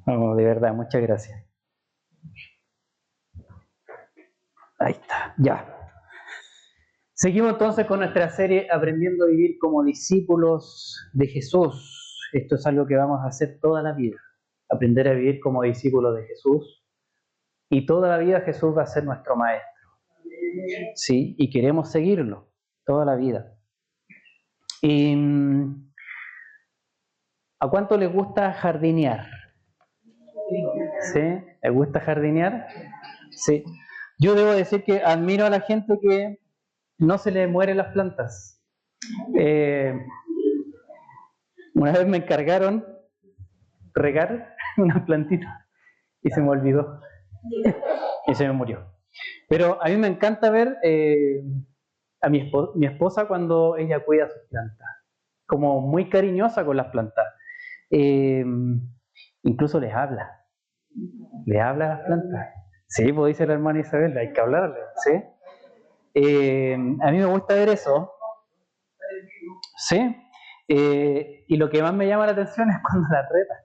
Oh, de verdad, muchas gracias. Ahí está, ya. Seguimos entonces con nuestra serie Aprendiendo a vivir como discípulos de Jesús. Esto es algo que vamos a hacer toda la vida. Aprender a vivir como discípulos de Jesús. Y toda la vida Jesús va a ser nuestro maestro. ¿Sí? Y queremos seguirlo toda la vida. Y, ¿a cuánto les gusta jardinear? ¿Sí? ¿Les gusta jardinear? Sí. Yo debo decir que admiro a la gente que no se le mueren las plantas. Eh, una vez me encargaron regar una plantita y se me olvidó y se me murió. Pero a mí me encanta ver a mi esposa cuando ella cuida sus plantas, como muy cariñosa con las plantas. Eh, Incluso les habla a las plantas. Sí, pues dice la hermana Isabel, hay que hablarle, ¿sí? A mí me gusta ver eso, ¿sí? Y lo que más me llama la atención es cuando la reta.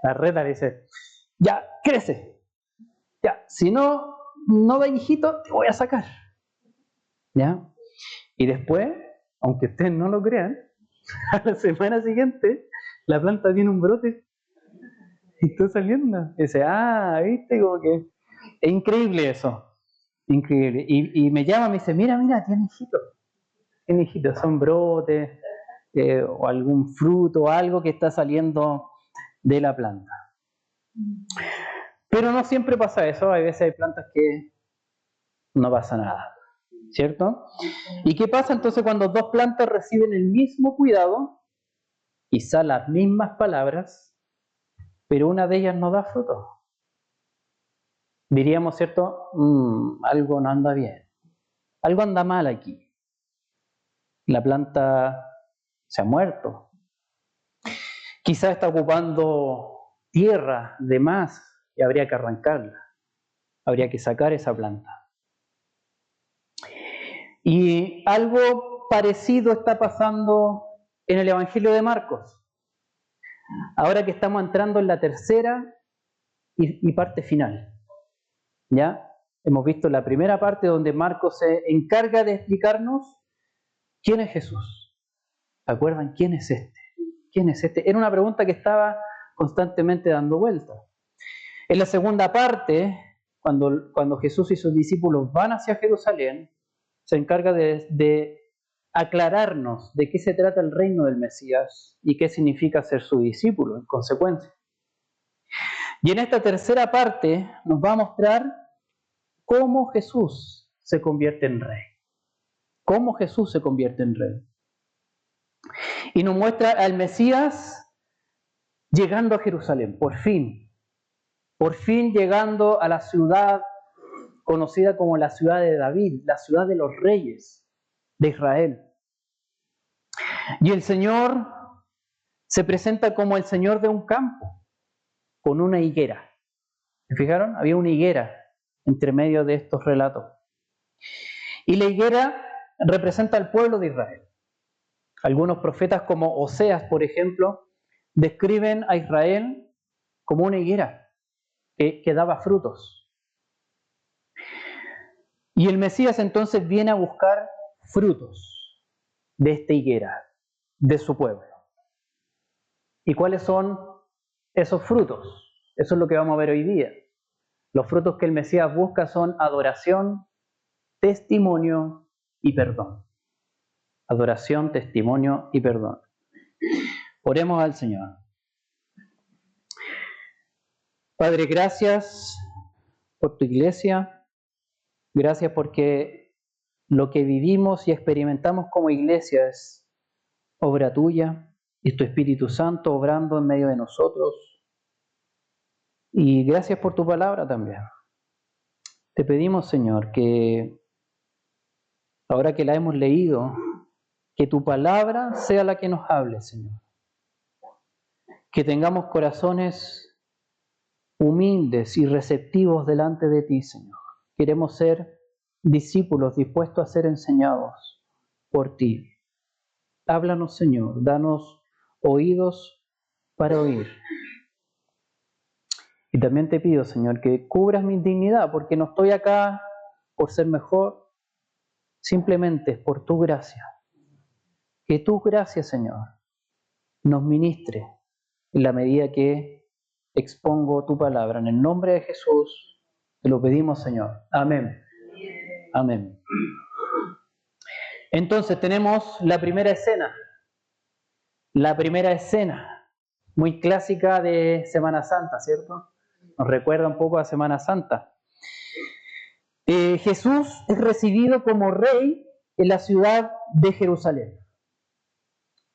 La reta le dice, ya, crece. Ya, si no da hijito, te voy a sacar. ¿Ya? Y después, aunque ustedes no lo crean, a la semana siguiente, la planta tiene un brote y está saliendo. Y dice, viste, como que es increíble eso. Increíble. Y me llama, me dice, mira, tiene hijitos. Tiene hijitos, son brotes, o algún fruto, algo que está saliendo de la planta. Pero no siempre pasa eso, hay veces hay plantas que no pasa nada, ¿cierto? ¿Y qué pasa entonces cuando dos plantas reciben el mismo cuidado, quizá las mismas palabras, pero una de ellas no da fruto? Diríamos, ¿cierto? Algo no anda bien, algo anda mal aquí. La planta se ha muerto, quizá está ocupando tierra de más y habría que arrancarla, habría que sacar esa planta. Y algo parecido está pasando en el Evangelio de Marcos. Ahora que estamos entrando en la tercera y parte final, ¿ya? Hemos visto la primera parte donde Marcos se encarga de explicarnos quién es Jesús. ¿Se acuerdan? ¿Quién es este? ¿Quién es este? Era una pregunta que estaba constantemente dando vueltas. En la segunda parte, cuando Jesús y sus discípulos van hacia Jerusalén, se encarga de aclararnos de qué se trata el reino del Mesías y qué significa ser su discípulo, en consecuencia. Y en esta tercera parte nos va a mostrar cómo Jesús se convierte en rey. Cómo Jesús se convierte en rey. Y nos muestra al Mesías llegando a Jerusalén, por fin llegando a la ciudad conocida como la ciudad de David, la ciudad de los reyes de Israel. Y el Señor se presenta como el Señor de un campo, con una higuera. ¿Se fijaron? Había una higuera entre medio de estos relatos. Y la higuera representa al pueblo de Israel. Algunos profetas como Oseas, por ejemplo, describen a Israel como una higuera que daba frutos. Y el Mesías entonces viene a buscar frutos de esta higuera, de su pueblo. ¿Y cuáles son esos frutos? Eso es lo que vamos a ver hoy día. Los frutos que el Mesías busca son adoración, testimonio y perdón. Adoración, testimonio y perdón. Oremos al Señor. Padre, gracias por tu iglesia. Gracias porque lo que vivimos y experimentamos como iglesia es obra tuya y tu Espíritu Santo obrando en medio de nosotros. Y gracias por tu palabra también. Te pedimos, Señor, que ahora que la hemos leído, que tu palabra sea la que nos hable, Señor. Que tengamos corazones humildes y receptivos delante de ti, Señor. Queremos ser discípulos dispuestos a ser enseñados por ti. Háblanos, Señor, danos oídos para oír Y también te pido, Señor, que cubras mi indignidad, porque no estoy acá por ser mejor, simplemente es por tu gracia. Que tu gracia, Señor, nos ministre en la medida que expongo tu palabra. En el nombre de Jesús te lo pedimos, Señor. Amén. Amén. Entonces tenemos la primera escena. La primera escena, muy clásica de Semana Santa, ¿cierto? Nos recuerda un poco a Semana Santa. Jesús es recibido como rey en la ciudad de Jerusalén.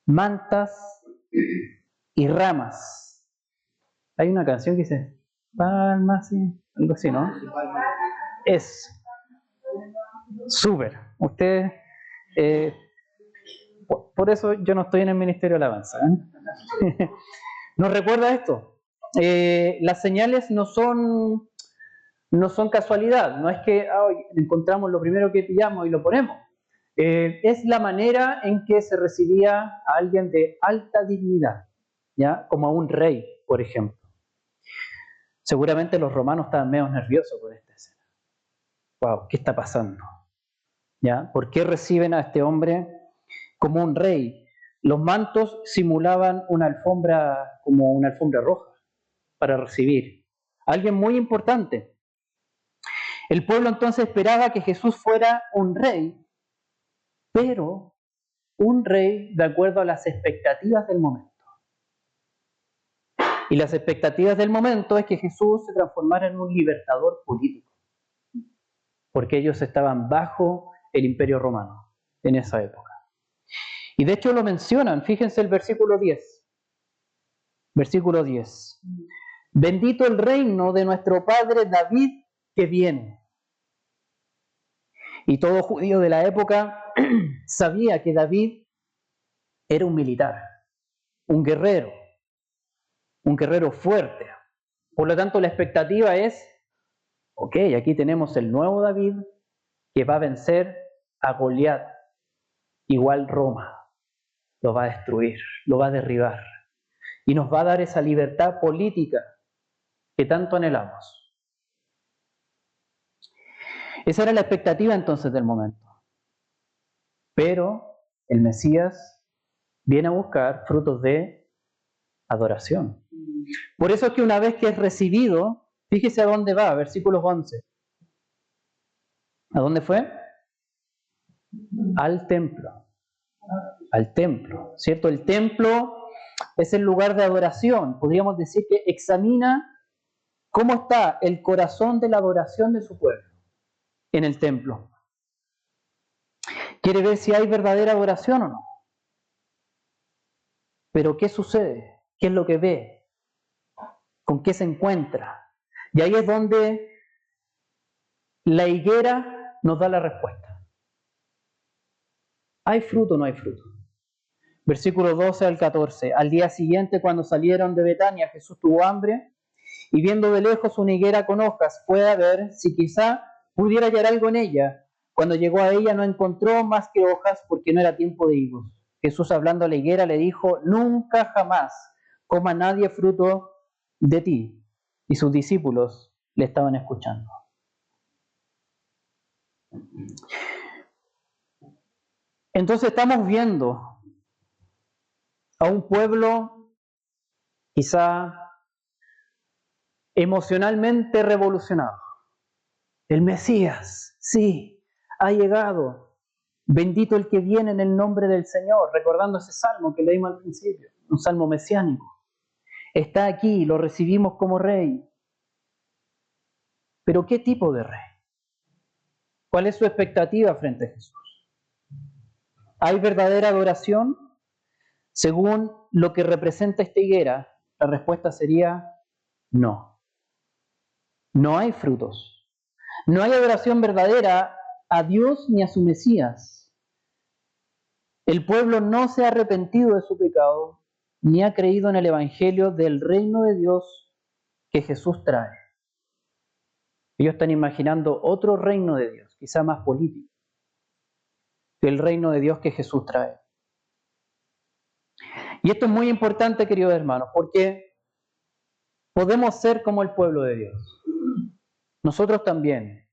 Mantas y ramas. Hay una canción que dice palmas y algo así, ¿no? Es súper. Ustedes, por eso yo no estoy en el Ministerio de Alabanza. Nos recuerda esto. Las señales no son casualidad, no es que encontramos lo primero que pillamos y lo ponemos. Es la manera en que se recibía a alguien de alta dignidad, ¿ya? Como a un rey, por ejemplo. Seguramente los romanos estaban medio nerviosos con esta escena. Wow, ¿qué está pasando? ¿Ya? ¿Por qué reciben a este hombre como un rey? Los mantos simulaban una alfombra, como una alfombra roja, para recibir. Alguien muy importante. El pueblo entonces esperaba que Jesús fuera un rey, pero un rey de acuerdo a las expectativas del momento. Y las expectativas del momento es que Jesús se transformara en un libertador político, porque ellos estaban bajo el imperio romano en esa época. Y de hecho lo mencionan, fíjense el versículo 10. Versículo 10. Bendito el reino de nuestro padre David que viene. Y todo judío de la época sabía que David era un militar, un guerrero fuerte. Por lo tanto, la expectativa es, ok, aquí tenemos el nuevo David que va a vencer a Goliat, igual Roma. Lo va a destruir, lo va a derribar. Y nos va a dar esa libertad política que tanto anhelamos. Esa era la expectativa entonces del momento. Pero el Mesías viene a buscar frutos de adoración. Por eso es que una vez que es recibido, fíjese a dónde va, versículos 11. ¿A dónde fue? Al templo. Al templo, ¿cierto? El templo es el lugar de adoración. Podríamos decir que examina cómo está el corazón de la adoración de su pueblo en el templo. Quiere ver si hay verdadera adoración o no. Pero ¿qué sucede? ¿Qué es lo que ve? ¿Con qué se encuentra? Y ahí es donde la higuera nos da la respuesta. ¿Hay fruto o no hay fruto? Versículos 12 al 14. Al día siguiente, cuando salieron de Betania, Jesús tuvo hambre y viendo de lejos una higuera con hojas, fue a ver si quizá pudiera hallar algo en ella. Cuando llegó a ella no encontró más que hojas porque no era tiempo de higos. Jesús, hablando a la higuera, le dijo: nunca jamás coma nadie fruto de ti. Y sus discípulos le estaban escuchando. Entonces estamos viendo a un pueblo quizá emocionalmente revolucionado. El Mesías, sí, ha llegado. Bendito el que viene en el nombre del Señor, recordando ese salmo que leímos al principio, un salmo mesiánico. Está aquí, lo recibimos como rey. Pero ¿qué tipo de rey? ¿Cuál es su expectativa frente a Jesús? ¿Hay verdadera adoración? Según lo que representa esta higuera, la respuesta sería no. No hay frutos. No hay adoración verdadera a Dios ni a su Mesías. El pueblo no se ha arrepentido de su pecado, ni ha creído en el Evangelio del reino de Dios que Jesús trae. Ellos están imaginando otro reino de Dios, quizá más político, que el reino de Dios que Jesús trae. Y esto es muy importante, queridos hermanos, porque podemos ser como el pueblo de Dios. Nosotros también.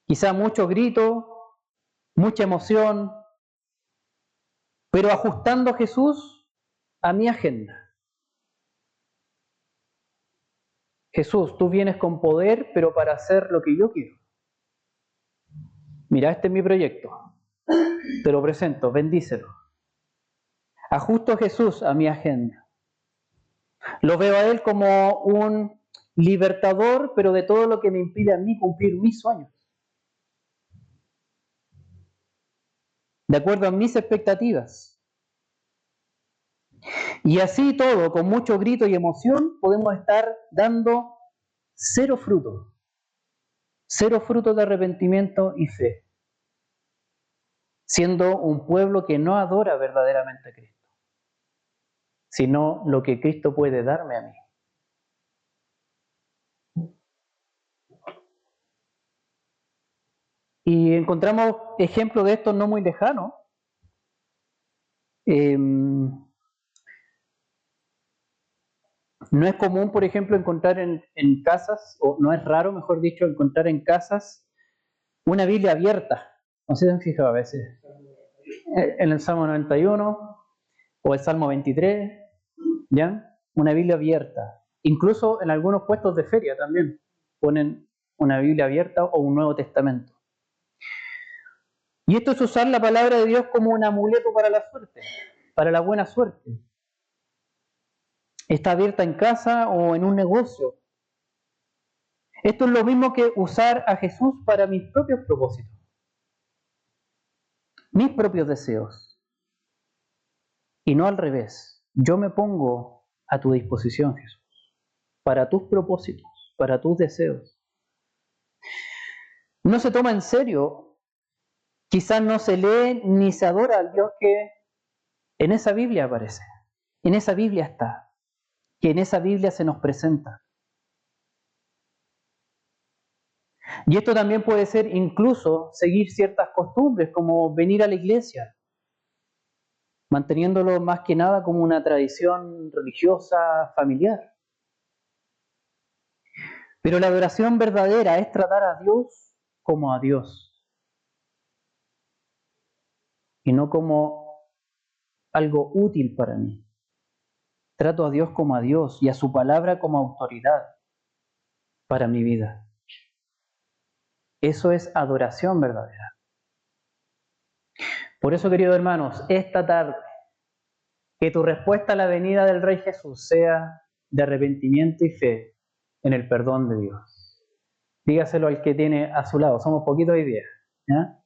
Quizá mucho grito, mucha emoción, pero ajustando a Jesús a mi agenda. Jesús, tú vienes con poder, pero para hacer lo que yo quiero. Mira, este es mi proyecto. Te lo presento, bendícelo. Ajusto a Jesús a mi agenda. Lo veo a Él como un libertador, pero de todo lo que me impide a mí cumplir mis sueños. De acuerdo a mis expectativas. Y así todo, con mucho grito y emoción, podemos estar dando cero fruto. Cero fruto de arrepentimiento y fe. Siendo un pueblo que no adora verdaderamente a Cristo, sino lo que Cristo puede darme a mí. Y encontramos ejemplos de esto no muy lejanos. No es común, por ejemplo, encontrar en casas, o no es raro, mejor dicho, encontrar en casas una Biblia abierta. No sé si se han fijado a veces. En el Salmo 91 o el Salmo 23, ¿ya? Una Biblia abierta. Incluso en algunos puestos de feria también ponen una Biblia abierta o un Nuevo Testamento. Y esto es usar la palabra de Dios como un amuleto para la suerte, para la buena suerte. Está abierta en casa o en un negocio. Esto es lo mismo que usar a Jesús para mis propios propósitos, mis propios deseos. Y no al revés. Yo me pongo a tu disposición, Jesús, para tus propósitos, para tus deseos. No se toma en serio, quizás no se lee ni se adora al Dios que en esa Biblia aparece, en esa Biblia está, que en esa Biblia se nos presenta. Y esto también puede ser incluso seguir ciertas costumbres, como venir a la iglesia, manteniéndolo más que nada como una tradición religiosa, familiar. Pero la adoración verdadera es tratar a Dios como a Dios, y no como algo útil para mí. Trato a Dios como a Dios y a su palabra como autoridad para mi vida. Eso es adoración verdadera. Por eso, queridos hermanos, esta tarde, que tu respuesta a la venida del Rey Jesús sea de arrepentimiento y fe en el perdón de Dios. Dígaselo al que tiene a su lado. Somos poquitos hoy día, ¿ya?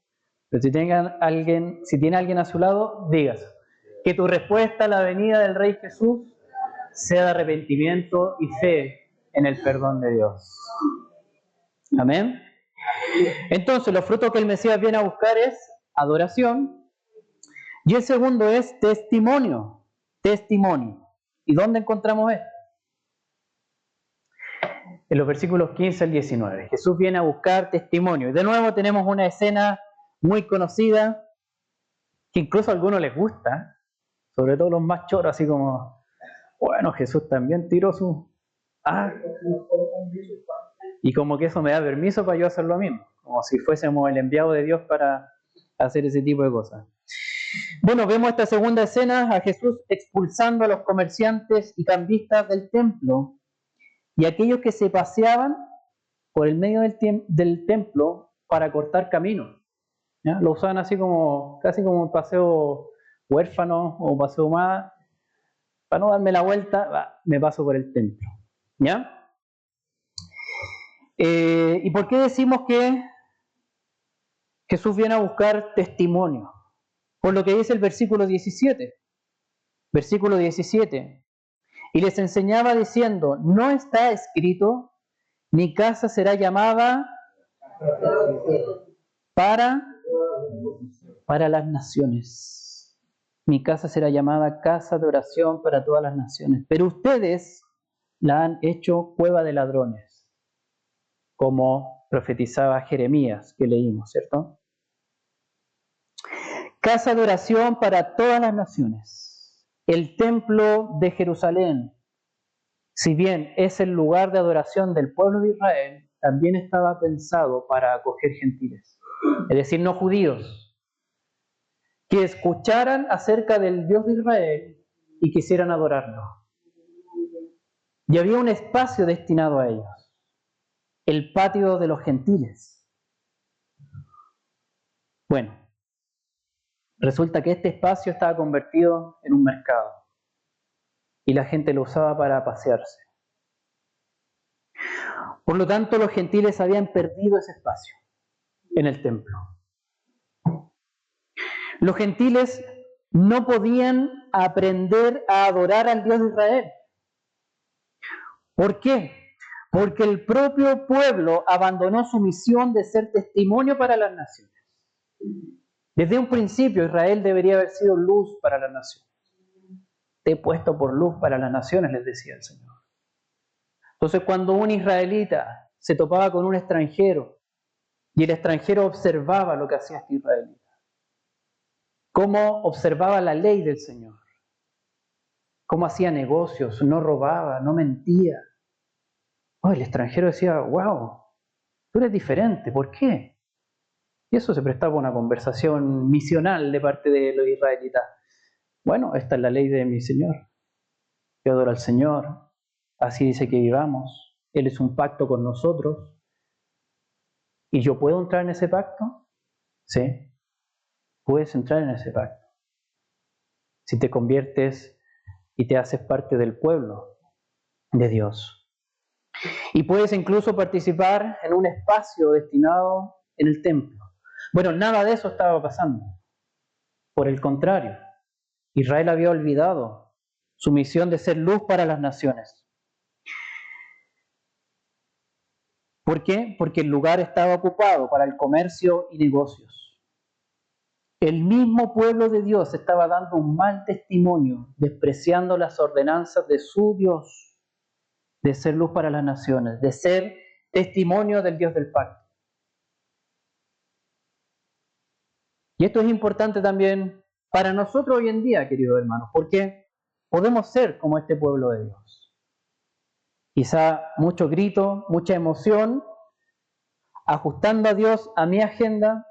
Pero si tiene alguien a su lado, dígaselo. Que tu respuesta a la venida del Rey Jesús sea de arrepentimiento y fe en el perdón de Dios. Amén. Entonces, los frutos que el Mesías viene a buscar es adoración. Y el segundo es testimonio. Testimonio. ¿Y dónde encontramos esto? En los versículos 15 al 19. Jesús viene a buscar testimonio. Y de nuevo tenemos una escena muy conocida, que incluso a algunos les gusta, sobre todo los más choros, así como, bueno, Jesús también tiró su... y como que eso me da permiso para yo hacer lo mismo, como si fuésemos el enviado de Dios para hacer ese tipo de cosas. Bueno, vemos esta segunda escena a Jesús expulsando a los comerciantes y cambistas del templo y aquellos que se paseaban por el medio del templo para cortar camino. ¿Ya? Lo usaban así como, casi como un paseo huérfano o paseo más. Para no darme la vuelta, me paso por el templo. ¿Ya? ¿Y por qué decimos que Jesús viene a buscar testimonio? Por lo que dice el versículo 17. Versículo 17. Y les enseñaba diciendo, no está escrito, mi casa será llamada para las naciones. Mi casa será llamada casa de oración para todas las naciones. Pero ustedes la han hecho cueva de ladrones, como profetizaba Jeremías, que leímos, ¿cierto? Casa de oración para todas las naciones. El templo de Jerusalén si bien es el lugar de adoración del pueblo de Israel, también estaba pensado para acoger gentiles, es decir, no judíos, que escucharan acerca del Dios de Israel y quisieran adorarlo. Y había un espacio destinado a ellos, el patio de los gentiles. Bueno, resulta que este espacio estaba convertido en un mercado y la gente lo usaba para pasearse. Por lo tanto, los gentiles habían perdido ese espacio en el templo. Los gentiles no podían aprender a adorar al Dios de Israel. ¿Por qué? Porque el propio pueblo abandonó su misión de ser testimonio para las naciones. Desde un principio Israel debería haber sido luz para las naciones. Te he puesto por luz para las naciones, les decía el Señor. Entonces, cuando un israelita se topaba con un extranjero y el extranjero observaba lo que hacía este israelita, cómo observaba la ley del Señor, cómo hacía negocios, no robaba, no mentía. Oh, el extranjero decía, wow, tú eres diferente, ¿por qué? Y eso se prestaba a una conversación misional de parte de los israelitas. Bueno, esta es la ley de mi Señor. Yo adoro al Señor, así dice que vivamos. Él es un pacto con nosotros. ¿Y yo puedo entrar en ese pacto? Sí, puedes entrar en ese pacto. Si te conviertes y te haces parte del pueblo de Dios. Y puedes incluso participar en un espacio destinado en el templo. Bueno, nada de eso estaba pasando. Por el contrario, Israel había olvidado su misión de ser luz para las naciones. ¿Por qué? Porque el lugar estaba ocupado para el comercio y negocios. El mismo pueblo de Dios estaba dando un mal testimonio, despreciando las ordenanzas de su Dios, de ser luz para las naciones, de ser testimonio del Dios del pacto. Y esto es importante también para nosotros hoy en día, queridos hermanos, porque podemos ser como este pueblo de Dios. Quizá mucho grito, mucha emoción, ajustando a Dios a mi agenda,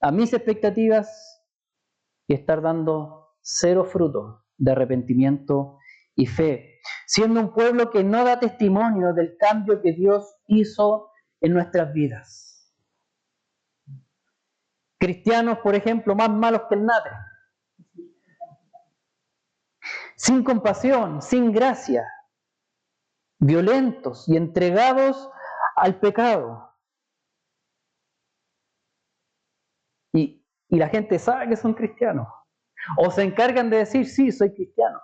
a mis expectativas, y estar dando cero fruto de arrepentimiento y fe, siendo un pueblo que no da testimonio del cambio que Dios hizo en nuestras vidas. Cristianos, por ejemplo, más malos que el natre, sin compasión, sin gracia, violentos y entregados al pecado. Y la gente sabe que son cristianos. O se encargan de decir, sí, soy cristiano.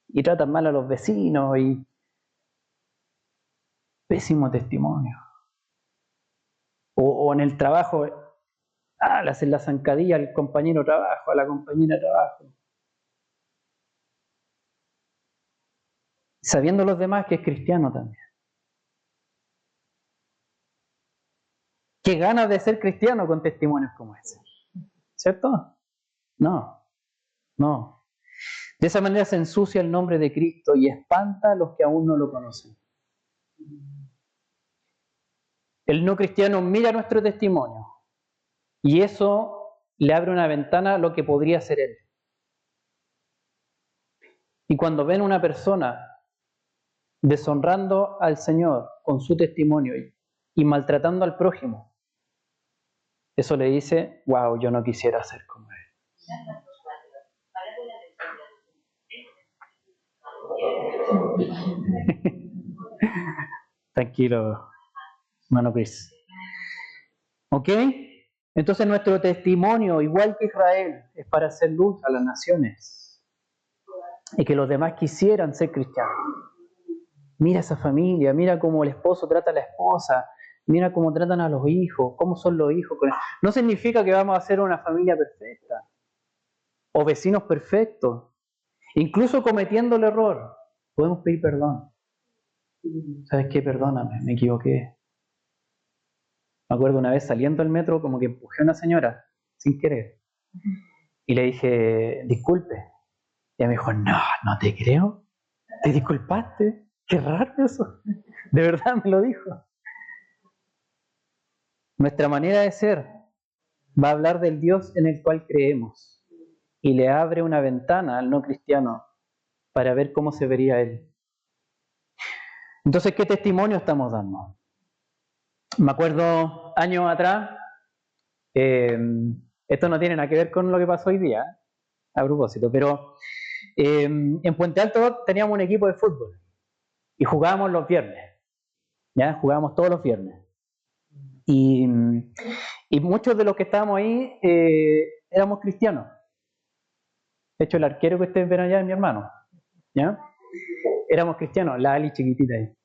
Y tratan mal a los vecinos y pésimo testimonio. O en el trabajo, le hacen la zancadilla al compañero de trabajo, a la compañera de trabajo. Sabiendo los demás que es cristiano también. Qué ganas de ser cristiano con testimonios como ese. ¿Cierto? No, no. De esa manera se ensucia el nombre de Cristo y espanta a los que aún no lo conocen. El no cristiano mira nuestro testimonio y eso le abre una ventana a lo que podría ser él. Y cuando ven una persona deshonrando al Señor con su testimonio y maltratando al prójimo, eso le dice, wow, yo no quisiera ser como él. Tranquilo, hermano Chris. ¿Ok? Entonces nuestro testimonio, igual que Israel, es para hacer luz a las naciones y que los demás quisieran ser cristianos. Mira esa familia, mira cómo el esposo trata a la esposa, mira cómo tratan a los hijos, cómo son los hijos. No significa que vamos a ser una familia perfecta o vecinos perfectos. Incluso cometiendo el error, podemos pedir perdón. ¿Sabes qué? Perdóname, me equivoqué. Me acuerdo una vez saliendo del metro, como que empujé a una señora, sin querer. Y le dije, disculpe. Y ella me dijo, no, no te creo. ¿Te disculpaste? Qué raro eso. De verdad me lo dijo. Nuestra manera de ser va a hablar del Dios en el cual creemos y le abre una ventana al no cristiano para ver cómo se vería él. Entonces, ¿qué testimonio estamos dando? Me acuerdo años atrás, esto no tiene nada que ver con lo que pasó hoy día, a propósito, pero en Puente Alto teníamos un equipo de fútbol y jugábamos los viernes, ¿ya? Jugábamos todos los viernes. Y muchos de los que estábamos ahí éramos cristianos. De hecho, el arquero que ustedes ven allá es mi hermano, ¿ya? Éramos cristianos, la Ali chiquitita ahí.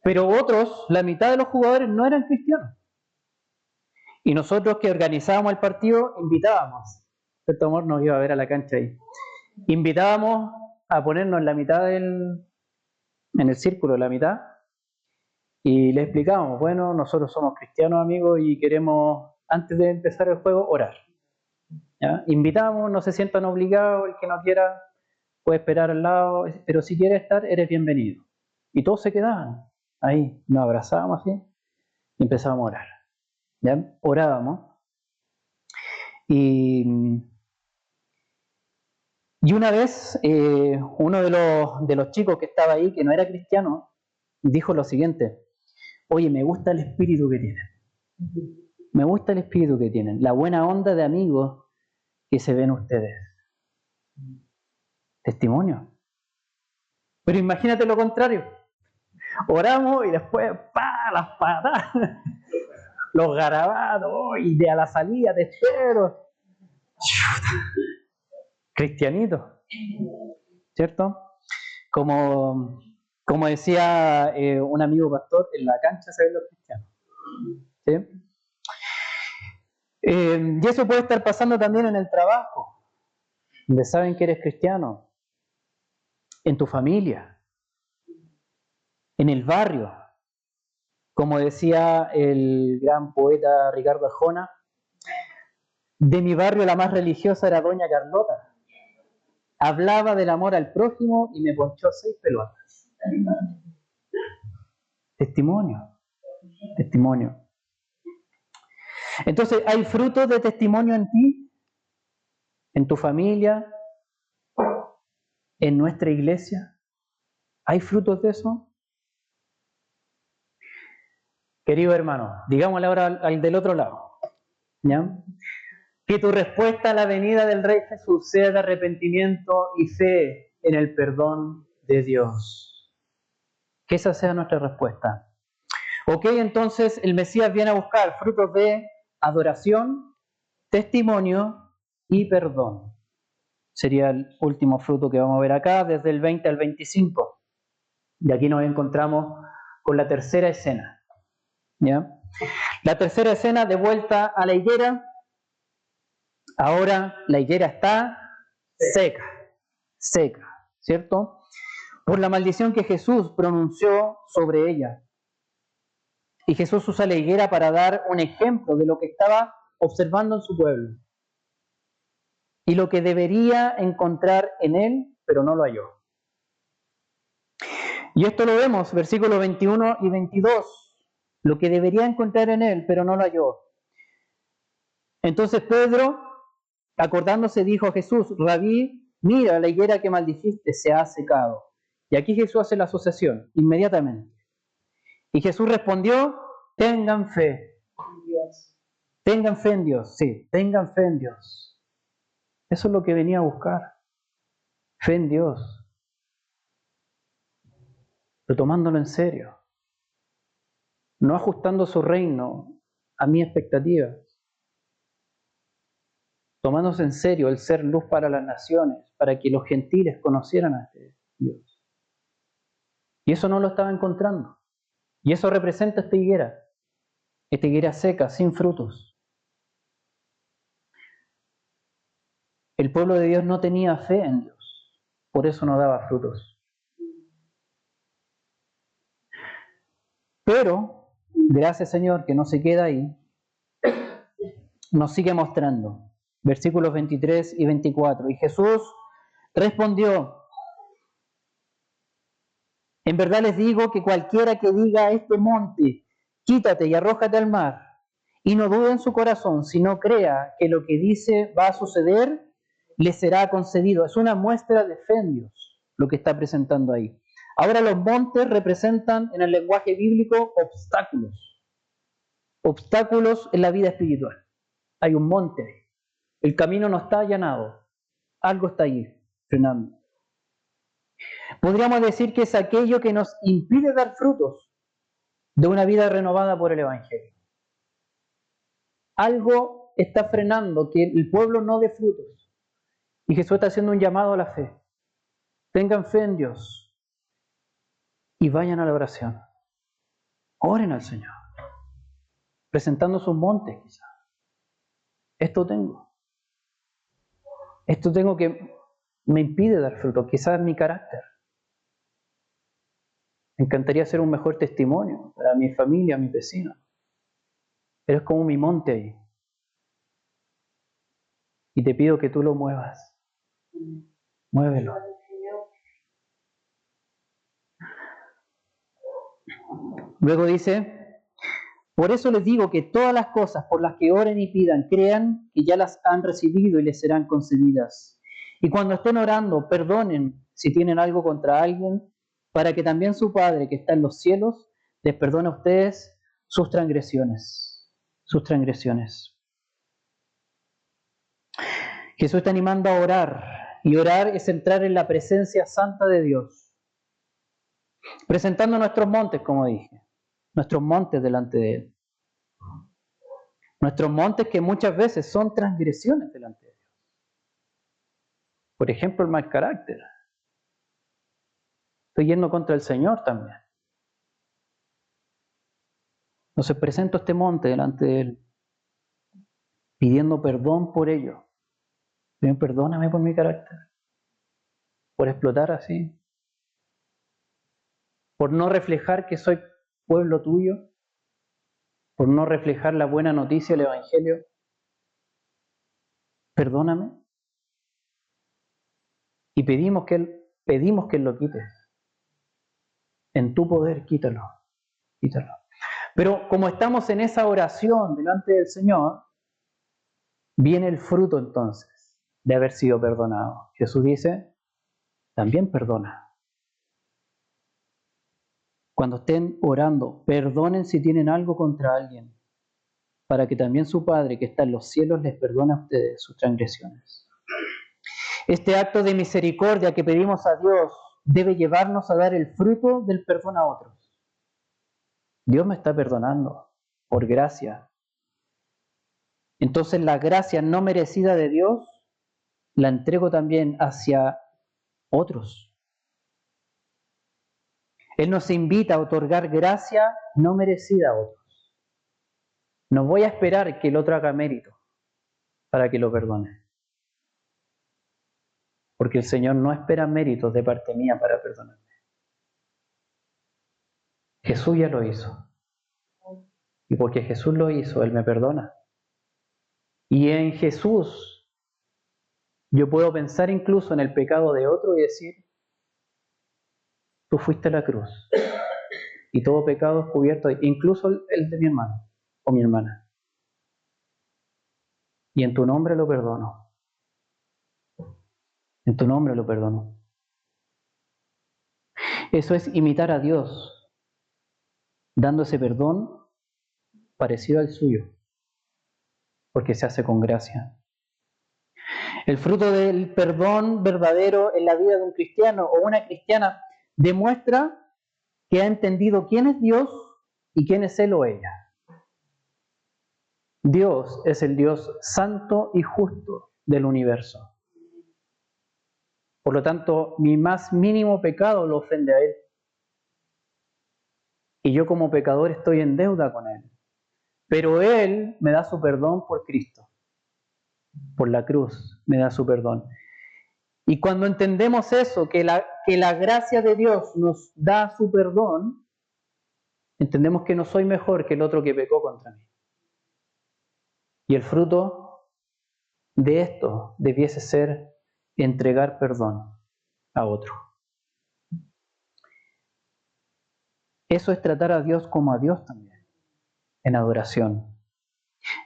Pero otros, la mitad de los jugadores no eran cristianos. Y nosotros que organizábamos el partido, invitábamos. Cierto amor nos iba a ver a la cancha ahí. Invitábamos a ponernos en la mitad en el círculo de la mitad, y le explicábamos, bueno, nosotros somos cristianos, amigos, y queremos, antes de empezar el juego, orar. ¿Ya? Invitamos, no se sientan obligados, el que no quiera puede esperar al lado, pero si quieres estar, eres bienvenido. Y todos se quedaban ahí, nos abrazábamos así, y empezábamos a orar. ¿Ya? Orábamos. Y una vez, uno de los chicos que estaba ahí, que no era cristiano, dijo lo siguiente: oye, me gusta el espíritu que tienen. Me gusta el espíritu que tienen, la buena onda de amigos que se ven ustedes. Testimonio. Pero imagínate lo contrario. Oramos y después, ¡pa! Las patas, los garabatos, y de a la salida te espero. Cristianito, ¿cierto? Como decía un amigo pastor, en la cancha se ven los cristianos. ¿Sí? Y eso puede estar pasando también en el trabajo, donde saben que eres cristiano, en tu familia, en el barrio. Como decía el gran poeta Ricardo Arjona, de mi barrio la más religiosa era Doña Carlota. Hablaba del amor al prójimo y me ponchó 6 pelotas. Testimonio. Testimonio. Entonces, ¿hay frutos de testimonio en ti? ¿En tu familia? ¿En nuestra iglesia? ¿Hay frutos de eso? Querido hermano, digámosle ahora al del otro lado, ¿ya? Que tu respuesta a la venida del Rey Jesús sea de arrepentimiento y fe en el perdón de Dios. Que esa sea nuestra respuesta. Ok, entonces el Mesías viene a buscar frutos de adoración, testimonio y perdón. Sería el último fruto que vamos a ver acá, desde el 20 al 25. Y aquí nos encontramos con la tercera escena. ¿Ya? La tercera escena, de vuelta a la higuera. Ahora la higuera está seca, ¿cierto? Por la maldición que Jesús pronunció sobre ella. Y Jesús usa la higuera para dar un ejemplo de lo que estaba observando en su pueblo. Y lo que debería encontrar en él, pero no lo halló. Y esto lo vemos, versículos 21 y 22. Lo que debería encontrar en él, pero no lo halló. Entonces Pedro, acordándose, dijo a Jesús: Rabí, mira, la higuera que maldijiste se ha secado. Y aquí Jesús hace la asociación inmediatamente. Y Jesús respondió: tengan fe. Tengan fe en Dios, sí, tengan fe en Dios. Eso es lo que venía a buscar. Fe en Dios. Pero tomándolo en serio. No ajustando su reino a mi expectativa. Tomándose en serio el ser luz para las naciones, para que los gentiles conocieran a este Dios. Y eso no lo estaba encontrando. Y eso representa esta higuera seca, sin frutos. El pueblo de Dios no tenía fe en Dios, por eso no daba frutos. Pero, gracias Señor, que no se queda ahí, nos sigue mostrando. Versículos 23 y 24. Y Jesús respondió: En verdad les digo que cualquiera que diga a este monte, quítate y arrójate al mar, y no dude en su corazón, sino crea que lo que dice va a suceder, le será concedido. Es una muestra de fe en Dios lo que está presentando ahí. Ahora los montes representan en el lenguaje bíblico obstáculos. Obstáculos en la vida espiritual. Hay un monte. El camino no está allanado. Algo está ahí, frenando. Podríamos decir que es aquello que nos impide dar frutos de una vida renovada por el Evangelio. Algo está frenando que el pueblo no dé frutos. Y Jesús está haciendo un llamado a la fe. Tengan fe en Dios y vayan a la oración. Oren al Señor, presentando sus montes quizás. Esto tengo que me impide dar fruto, quizás mi carácter. Me encantaría ser un mejor testimonio para mi familia, mis vecinos. Pero es como mi monte ahí. Y te pido que tú lo muevas. Muévelo. Luego dice, por eso les digo que todas las cosas por las que oren y pidan, crean que ya las han recibido y les serán concedidas. Y cuando estén orando, perdonen si tienen algo contra alguien, para que también su Padre que está en los cielos les perdone a ustedes sus transgresiones. Sus transgresiones. Jesús está animando a orar, y orar es entrar en la presencia santa de Dios, presentando nuestros montes, como dije, nuestros montes delante de Él. Nuestros montes que muchas veces son transgresiones delante de Dios. Por ejemplo, el mal carácter. Estoy yendo contra el Señor también. Entonces presento este monte delante de Él, pidiendo perdón por ello. Señor, perdóname por mi carácter, por explotar así, por no reflejar que soy pueblo tuyo, por no reflejar la buena noticia del Evangelio. Perdóname. Y pedimos que Él lo quite. En tu poder, quítalo. Quítalo. Pero como estamos en esa oración delante del Señor, viene el fruto entonces de haber sido perdonado. Jesús dice, también perdona. Cuando estén orando, perdonen si tienen algo contra alguien, para que también su Padre que está en los cielos les perdone a ustedes sus transgresiones. Este acto de misericordia que pedimos a Dios debe llevarnos a dar el fruto del perdón a otros. Dios me está perdonando por gracia. Entonces la gracia no merecida de Dios la entrego también hacia otros. Él nos invita a otorgar gracia no merecida a otros. No voy a esperar que el otro haga mérito para que lo perdone. Porque el Señor no espera méritos de parte mía para perdonarme. Jesús ya lo hizo. Y porque Jesús lo hizo, Él me perdona. Y en Jesús yo puedo pensar incluso en el pecado de otro y decir, tú fuiste a la cruz y todo pecado es cubierto, incluso el de mi hermano o mi hermana. Y en tu nombre lo perdono. En tu nombre lo perdono. Eso es imitar a Dios, dando ese perdón parecido al suyo, porque se hace con gracia. El fruto del perdón verdadero en la vida de un cristiano o una cristiana demuestra que ha entendido quién es Dios y quién es él o ella. Dios es el Dios santo y justo del universo. Por lo tanto, mi más mínimo pecado lo ofende a Él. Y yo como pecador estoy en deuda con Él. Pero Él me da su perdón por Cristo. Por la cruz me da su perdón. Y cuando entendemos eso, que la gracia de Dios nos da su perdón, entendemos que no soy mejor que el otro que pecó contra mí. Y el fruto de esto debiese ser entregar perdón a otro. Eso es tratar a Dios como a Dios también, en adoración.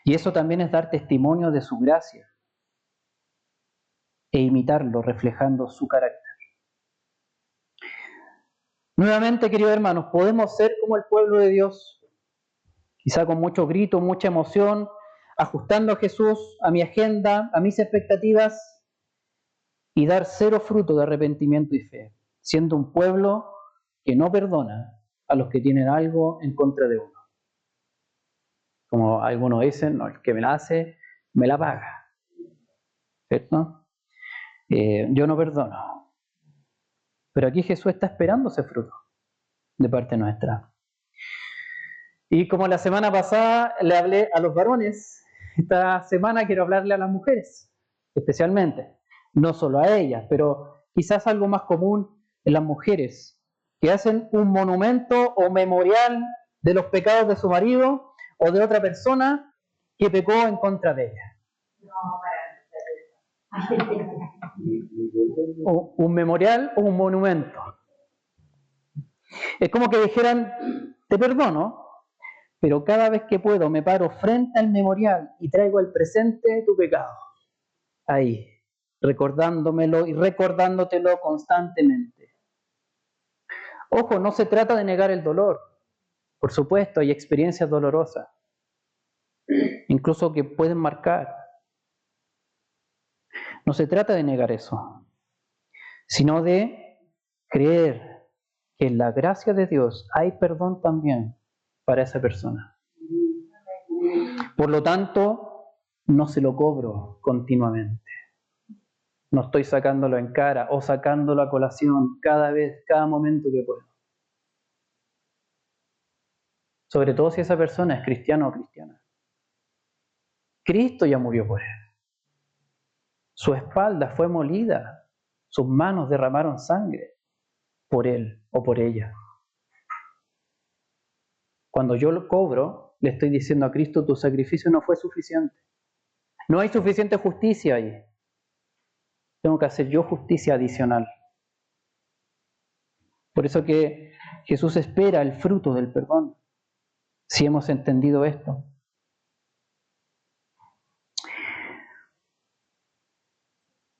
Y eso también es dar testimonio de su gracia e imitarlo reflejando su carácter. Nuevamente, queridos hermanos, podemos ser como el pueblo de Dios, quizá con mucho grito, mucha emoción, ajustando a Jesús, a mi agenda, a mis expectativas, y dar cero fruto de arrepentimiento y fe, siendo un pueblo que no perdona a los que tienen algo en contra de uno. Como algunos dicen, no, el que me la hace, me la paga. ¿Cierto? Yo no perdono. Pero aquí Jesús está esperando ese fruto de parte nuestra. Y como la semana pasada le hablé a los varones, esta semana quiero hablarle a las mujeres, especialmente. No solo a ellas, pero quizás algo más común en las mujeres, que hacen un monumento o memorial de los pecados de su marido o de otra persona que pecó en contra de ella. O un memorial o un monumento. Es como que dijeran, te perdono, pero cada vez que puedo me paro frente al memorial y traigo al presente tu pecado. Ahí, recordándomelo y recordándotelo constantemente. Ojo, no se trata de negar el dolor. Por supuesto, hay experiencias dolorosas, incluso que pueden marcar. No se trata de negar eso, sino de creer que en la gracia de Dios hay perdón también para esa persona. Por lo tanto, no se lo cobro continuamente. No estoy sacándolo en cara o sacándolo a colación cada vez, cada momento que puedo. Sobre todo si esa persona es cristiano o cristiana. Cristo ya murió por él. Su espalda fue molida. Sus manos derramaron sangre por él o por ella. Cuando yo lo cobro, le estoy diciendo a Cristo, tu sacrificio no fue suficiente. No hay suficiente justicia ahí. Tengo que hacer yo justicia adicional. Por eso que Jesús espera el fruto del perdón, si hemos entendido esto.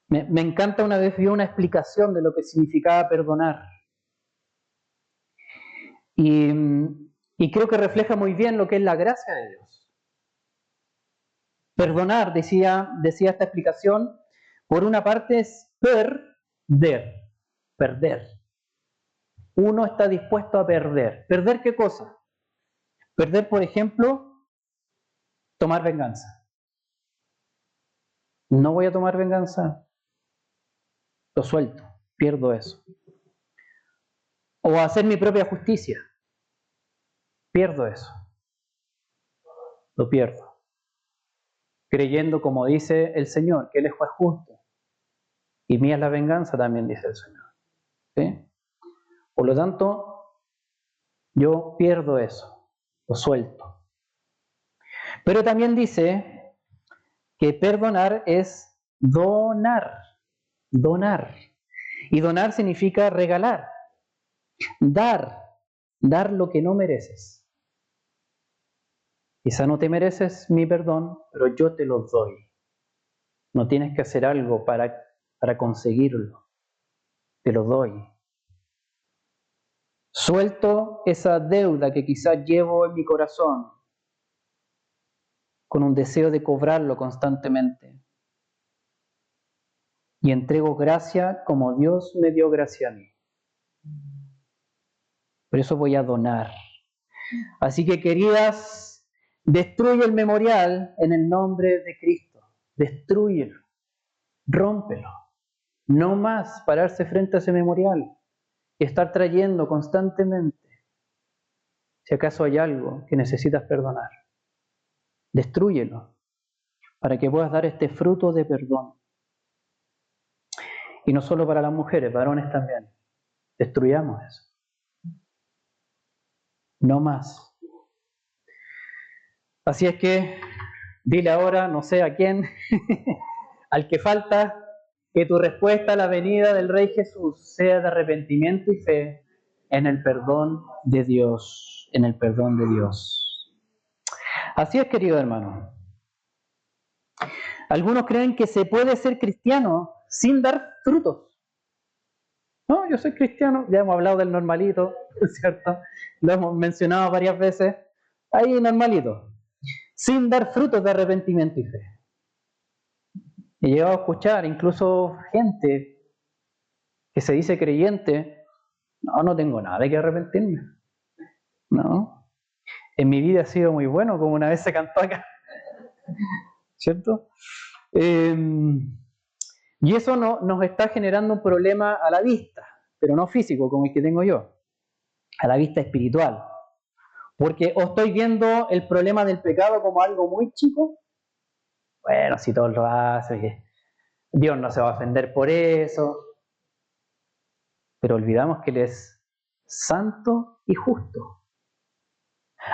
Me encanta, una vez vi una explicación de lo que significaba perdonar. Y creo que refleja muy bien lo que es la gracia de Dios. Perdonar, decía esta explicación, por una parte es perder. Uno está dispuesto a perder. ¿Perder qué cosa? Perder, por ejemplo, tomar venganza. No voy a tomar venganza, lo suelto, pierdo eso. O hacer mi propia justicia, pierdo eso, lo pierdo. Creyendo, como dice el Señor, que Él es juez justo. Y mía es la venganza, también dice el Señor. ¿Sí? Por lo tanto, yo pierdo eso, lo suelto. Pero también dice que perdonar es donar. Y donar significa regalar. Dar lo que no mereces. Quizá no te mereces mi perdón, pero yo te lo doy. No tienes que hacer algo para conseguirlo. Te lo doy. Suelto esa deuda que quizás llevo en mi corazón con un deseo de cobrarlo constantemente. Y entrego gracia como Dios me dio gracia a mí. Por eso voy a donar. Así que, queridas, destruye el memorial en el nombre de Cristo. Destrúyelo. Rómpelo. No más pararse frente a ese memorial y estar trayendo constantemente, si acaso hay algo que necesitas perdonar. Destrúyelo para que puedas dar este fruto de perdón. Y no solo para las mujeres, varones también. Destruyamos eso. No más. Así es que dile ahora, no sé a quién, al que falta, que tu respuesta a la venida del Rey Jesús sea de arrepentimiento y fe en el perdón de Dios, en el perdón de Dios. Así es, querido hermano. Algunos creen que se puede ser cristiano sin dar frutos. No, yo soy cristiano, ya hemos hablado del normalito, ¿cierto? Lo hemos mencionado varias veces. Ahí normalito, sin dar frutos de arrepentimiento y fe. He llegado a escuchar incluso gente que se dice creyente, no tengo nada de que arrepentirme. No, en mi vida ha sido muy bueno, como una vez se cantó acá, ¿cierto? Y eso nos está generando un problema a la vista, pero no físico como el que tengo yo, a la vista espiritual. Porque o estoy viendo el problema del pecado como algo muy chico, bueno, si todos lo hacen, Dios no se va a ofender por eso, pero olvidamos que Él es santo y justo.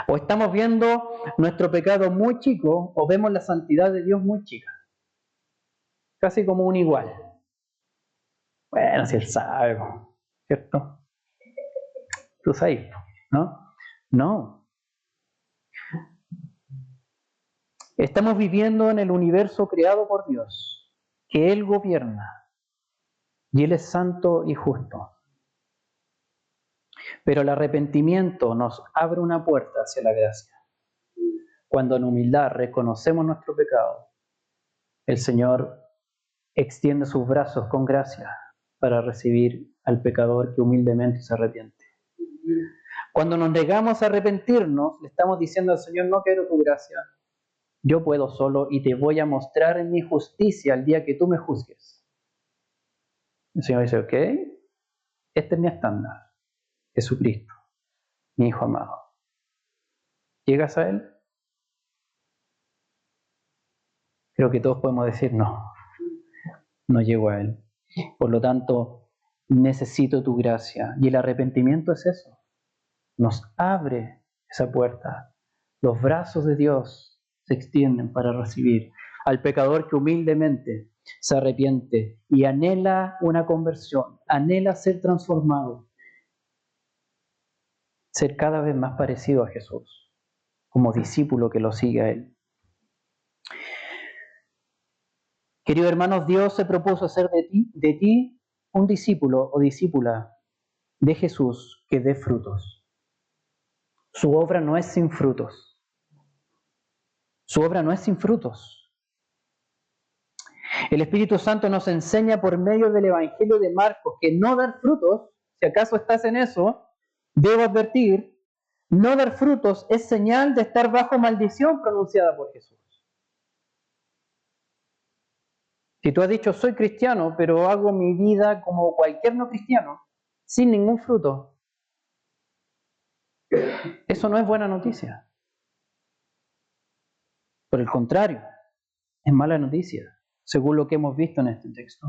O estamos viendo nuestro pecado muy chico, o vemos la santidad de Dios muy chica, casi como un igual. Bueno, si Él sabe, ¿cierto? Tú sabes, ¿no? No. Estamos viviendo en el universo creado por Dios, que Él gobierna, y Él es santo y justo. Pero el arrepentimiento nos abre una puerta hacia la gracia. Cuando en humildad reconocemos nuestro pecado, el Señor extiende sus brazos con gracia para recibir al pecador que humildemente se arrepiente. Cuando nos negamos a arrepentirnos, le estamos diciendo al Señor, no quiero tu gracia, yo puedo solo y te voy a mostrar en mi justicia el día que tú me juzgues. El Señor dice, ok, este es mi estándar, Jesucristo, mi Hijo amado. ¿Llegas a Él? Creo que todos podemos decir, no llego a Él. Por lo tanto, necesito tu gracia. Y el arrepentimiento es eso. Nos abre esa puerta. Los brazos de Dios se extienden para recibir al pecador que humildemente se arrepiente y anhela una conversión, anhela ser transformado, ser cada vez más parecido a Jesús, como discípulo que lo sigue a Él. Queridos hermanos, Dios se propuso hacer de ti un discípulo o discípula de Jesús que dé frutos. Su obra no es sin frutos. Su obra no es sin frutos. El Espíritu Santo nos enseña por medio del Evangelio de Marcos que no dar frutos, si acaso estás en eso, debo advertir, no dar frutos es señal de estar bajo maldición pronunciada por Jesús. Si tú has dicho, soy cristiano, pero hago mi vida como cualquier no cristiano, sin ningún fruto, eso no es buena noticia. Por el contrario, es mala noticia, según lo que hemos visto en este texto.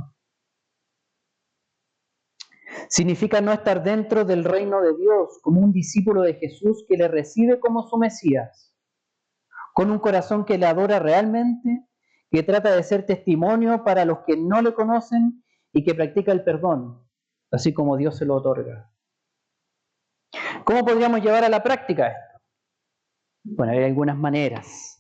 Significa no estar dentro del reino de Dios como un discípulo de Jesús que le recibe como su Mesías, con un corazón que le adora realmente, que trata de ser testimonio para los que no le conocen y que practica el perdón, así como Dios se lo otorga. ¿Cómo podríamos llevar a la práctica esto? Bueno, hay algunas maneras.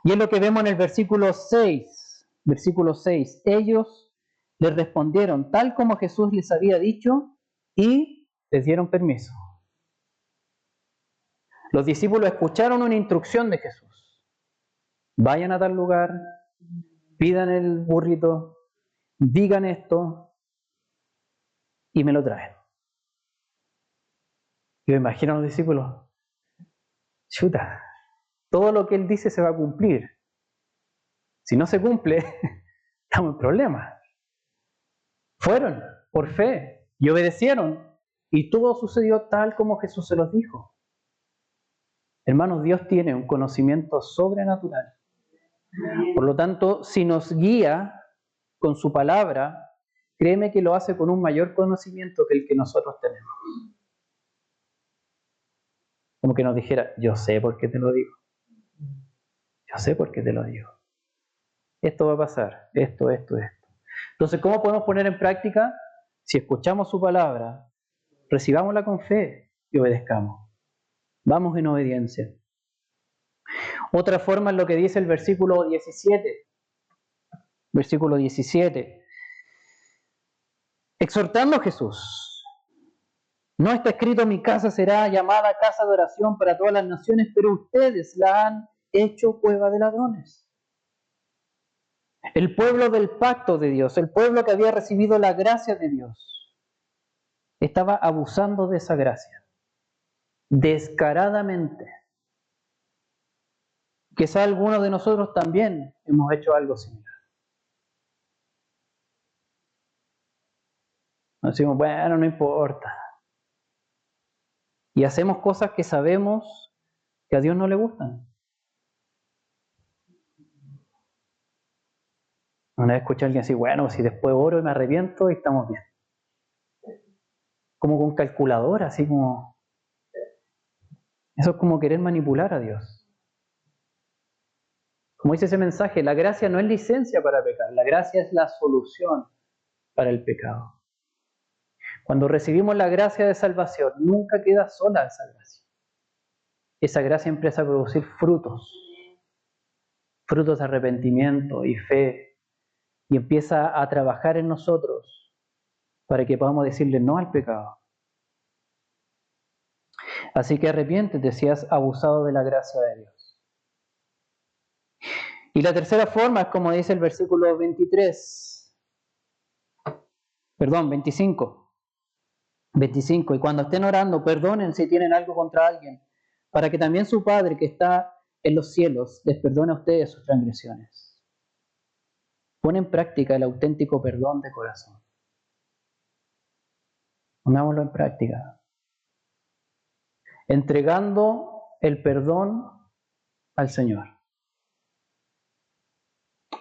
Y es lo que vemos en el versículo 6. Versículo 6. Ellos les respondieron tal como Jesús les había dicho y les dieron permiso. Los discípulos escucharon una instrucción de Jesús. Vayan a tal lugar, pidan el burrito, digan esto y me lo traen. Yo imagino a los discípulos, chuta, todo lo que Él dice se va a cumplir. Si no se cumple, estamos en problemas. Fueron por fe y obedecieron y todo sucedió tal como Jesús se los dijo. Hermanos, Dios tiene un conocimiento sobrenatural. Por lo tanto, si nos guía con su palabra, créeme que lo hace con un mayor conocimiento que el que nosotros tenemos. Como que nos dijera, yo sé por qué te lo digo. Yo sé por qué te lo digo. Esto va a pasar, esto. Entonces, ¿cómo podemos poner en práctica? Si escuchamos su palabra, recibámosla con fe y obedezcamos. Vamos en obediencia. Otra forma es lo que dice el versículo 17. Versículo 17. Exhortando a Jesús: no está escrito mi casa será llamada casa de oración para todas las naciones, pero ustedes la han hecho cueva de ladrones. El pueblo del pacto de Dios, el pueblo que había recibido la gracia de Dios, estaba abusando de esa gracia, descaradamente. Quizá algunos de nosotros también hemos hecho algo similar. Nos decimos, bueno, no importa. Y hacemos cosas que sabemos que a Dios no le gustan. Una vez escuché a alguien así, bueno, si después oro y me arrepiento y estamos bien. Como con calculadora, así como... Eso es como querer manipular a Dios. Como dice ese mensaje, la gracia no es licencia para pecar, la gracia es la solución para el pecado. Cuando recibimos la gracia de salvación, nunca queda sola esa gracia. Esa gracia empieza a producir frutos de arrepentimiento y fe, y empieza a trabajar en nosotros para que podamos decirle no al pecado. Así que arrepiéntete si has abusado de la gracia de Dios. Y la tercera forma es como dice el versículo 25. Y cuando estén orando, perdonen si tienen algo contra alguien, para que también su Padre que está en los cielos les perdone a ustedes sus transgresiones. Pon en práctica el auténtico perdón de corazón. Pongámoslo en práctica. Entregando el perdón al Señor.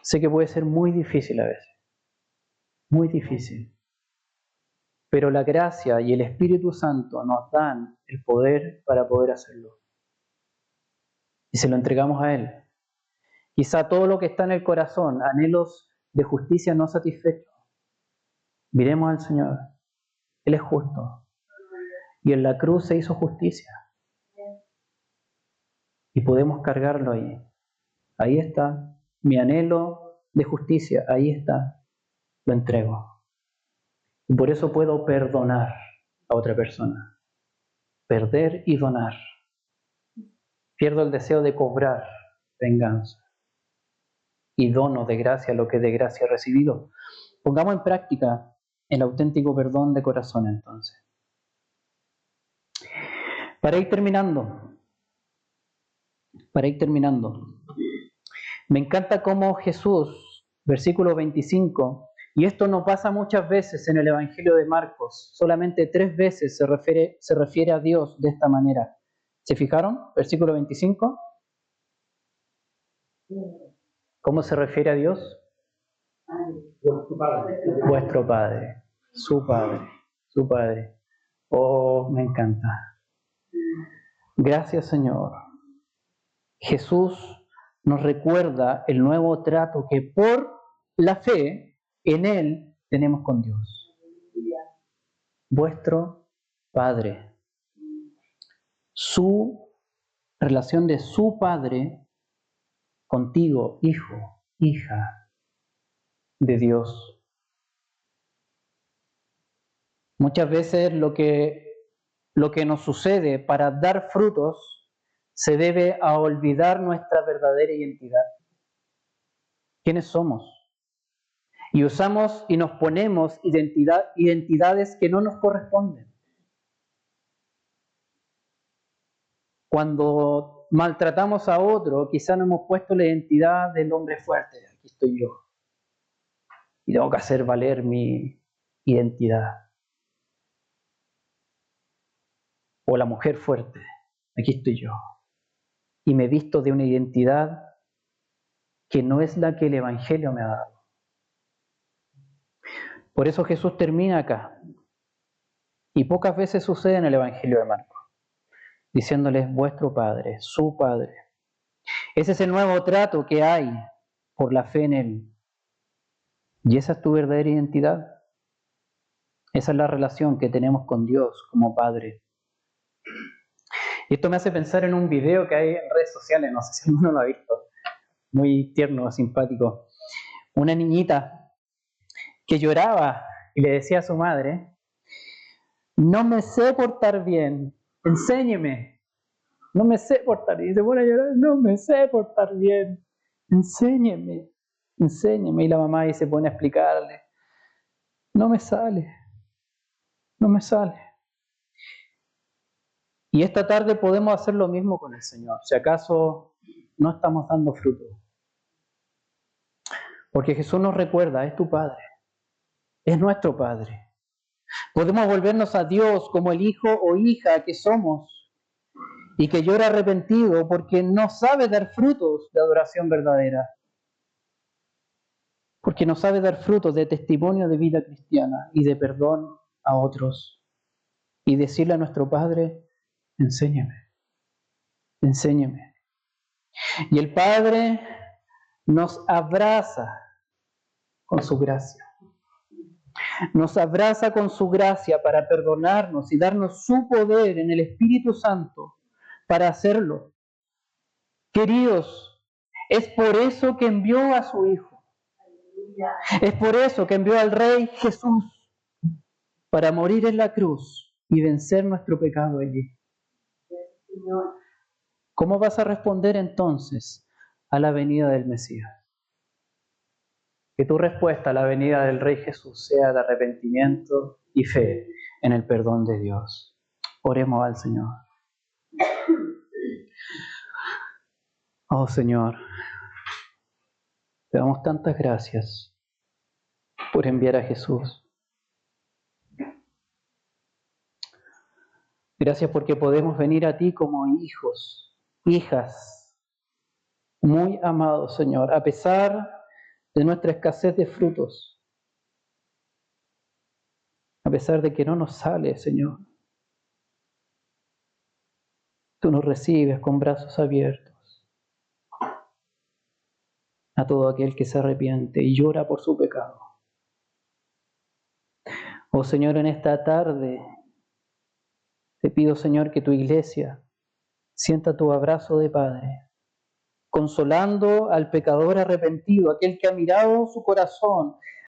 Sé que puede ser muy difícil a veces. Muy difícil. Pero la gracia y el Espíritu Santo nos dan el poder para poder hacerlo. Y se lo entregamos a Él. Quizá todo lo que está en el corazón, anhelos de justicia no satisfechos, miremos al Señor. Él es justo. Y en la cruz se hizo justicia. Y podemos cargarlo ahí. Ahí está mi anhelo de justicia. Ahí está. Lo entrego. Y por eso puedo perdonar a otra persona. Perder y donar. Pierdo el deseo de cobrar venganza. Y dono de gracia lo que de gracia he recibido. Pongamos en práctica el auténtico perdón de corazón entonces. Para ir terminando, me encanta cómo Jesús, versículo 25, y esto no pasa muchas veces en el Evangelio de Marcos, solamente 3 veces se refiere a Dios de esta manera. ¿Se fijaron? Versículo 25. ¿Cómo se refiere a Dios? Vuestro Padre. Vuestro Padre, su Padre. Oh, me encanta. Gracias, Señor. Jesús nos recuerda el nuevo trato que por la fe en Él tenemos con Dios. Vuestro Padre. Su relación de su Padre contigo, hijo, hija de Dios. Muchas veces lo que nos sucede para dar frutos se debe a olvidar nuestra verdadera identidad. ¿Quiénes somos? Y usamos y nos ponemos identidades que no nos corresponden. Cuando maltratamos a otro, quizá no hemos puesto la identidad del hombre fuerte. Aquí estoy yo. Y tengo que hacer valer mi identidad. O la mujer fuerte. Aquí estoy yo. Y me visto de una identidad que no es la que el Evangelio me ha dado. Por eso Jesús termina acá. Y pocas veces sucede en el Evangelio de Marcos. Diciéndoles vuestro Padre, su Padre. Ese es el nuevo trato que hay por la fe en Él. ¿Y esa es tu verdadera identidad? Esa es la relación que tenemos con Dios como Padre. Y esto me hace pensar en un video que hay en redes sociales, no sé si alguno lo ha visto, muy tierno, simpático. Una niñita que lloraba y le decía a su madre: no me sé portar bien, enséñeme. No me sé portar bien. Y se pone a llorar: no me sé portar bien, enséñeme, enséñeme. Y la mamá ahí se pone a explicarle: no me sale, no me sale. Y esta tarde podemos hacer lo mismo con el Señor, si acaso no estamos dando fruto. Porque Jesús nos recuerda: es tu Padre, es nuestro Padre. Podemos volvernos a Dios como el hijo o hija que somos y que llora arrepentido porque no sabe dar frutos de adoración verdadera, porque no sabe dar frutos de testimonio de vida cristiana y de perdón a otros. Y decirle a nuestro Padre: enséñame, enséñame. Y el Padre nos abraza con su gracia. Nos abraza con su gracia para perdonarnos y darnos su poder en el Espíritu Santo para hacerlo. Queridos, es por eso que envió a su Hijo. Es por eso que envió al Rey Jesús para morir en la cruz y vencer nuestro pecado allí. ¿Cómo vas a responder entonces a la venida del Mesías? Que tu respuesta a la venida del Rey Jesús sea de arrepentimiento y fe en el perdón de Dios. Oremos al Señor. Oh Señor, te damos tantas gracias por enviar a Jesús. Gracias porque podemos venir a ti como hijos, hijas, muy amados, Señor, a pesar de nuestra escasez de frutos, a pesar de que no nos sale, Señor. Tú nos recibes con brazos abiertos a todo aquel que se arrepiente y llora por su pecado. Oh Señor, en esta tarde te pido, Señor, que tu iglesia sienta tu abrazo de Padre, consolando al pecador arrepentido, aquel que ha mirado su corazón